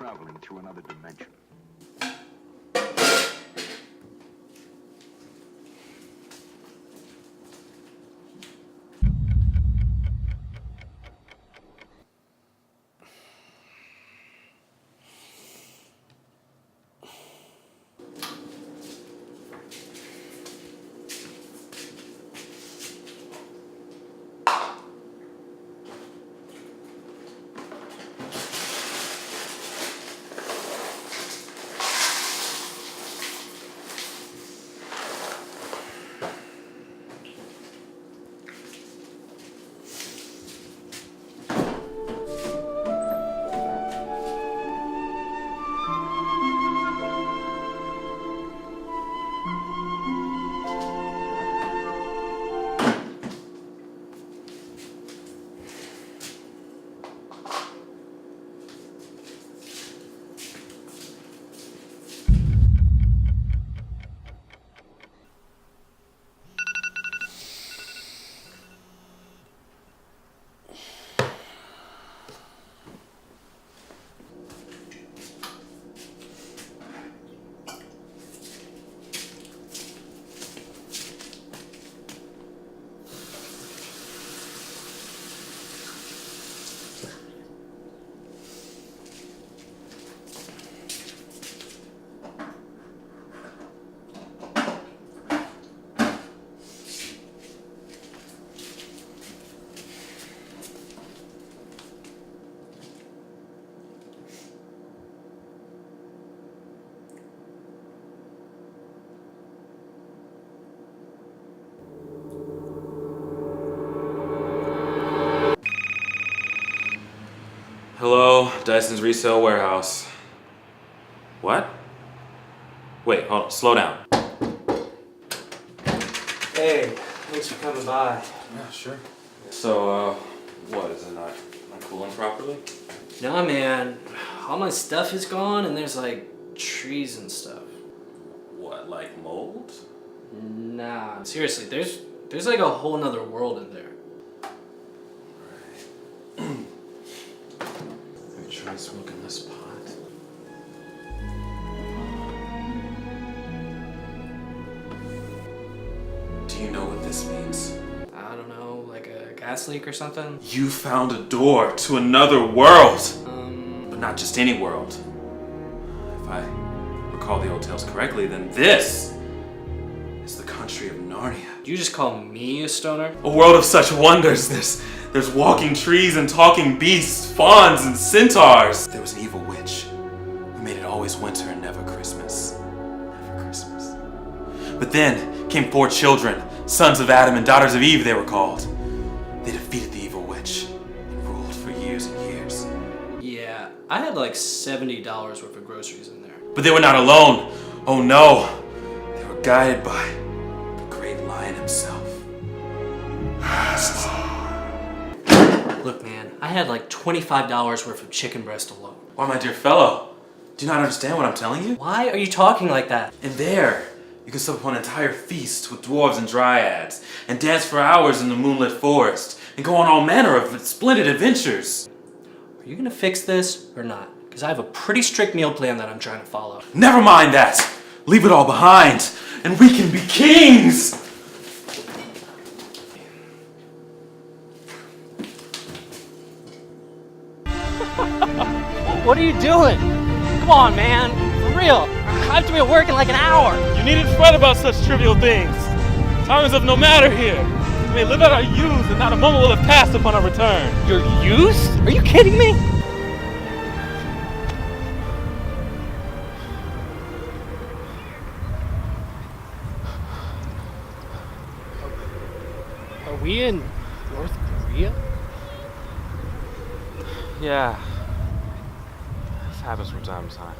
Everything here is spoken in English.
traveling through another dimension. Hello, Dyson's resale warehouse. What? Wait, hold on, slow down. Hey, thanks for coming by. Yeah, sure. So, what, is it not cooling properly? Nah, man, all my stuff is gone and there's like trees and stuff. What, like mold? Nah, seriously, there's like a whole nother world in there. Let me try smoking this pot. Do you know what this means? I don't know, like a gas leak or something? You found a door to another world! But not just any world. If I recall the old tales correctly, then this is the country of Narnia. You just call me a stoner? A world of such wonders. There's walking trees and talking beasts, fauns and centaurs. There was an evil witch who made it always winter and never Christmas. Never Christmas. But then came 4 children, sons of Adam and daughters of Eve they were called. They defeated the evil witch and ruled for years and years. Yeah, I had like $70 worth of groceries in there. But they were not alone. Oh no. They were guided by the great lion himself. Look, man, I had like $25 worth of chicken breast alone. Why, my dear fellow, do you not understand what I'm telling you? Why are you talking like that? And there, you can sup upon an entire feast with dwarves and dryads, and dance for hours in the moonlit forest, and go on all manner of splendid adventures. Are you gonna fix this or not? Because I have a pretty strict meal plan that I'm trying to follow. Never mind that! Leave it all behind, and we can be kings! What are you doing? Come on, man. For real. I have to be at work in like an hour. You needn't fret about such trivial things. Time is of no matter here. We may live out our youth, and not a moment will have passed upon our return. Your youth? Are you kidding me? Are we in North Korea? Yeah. This happens from time to time.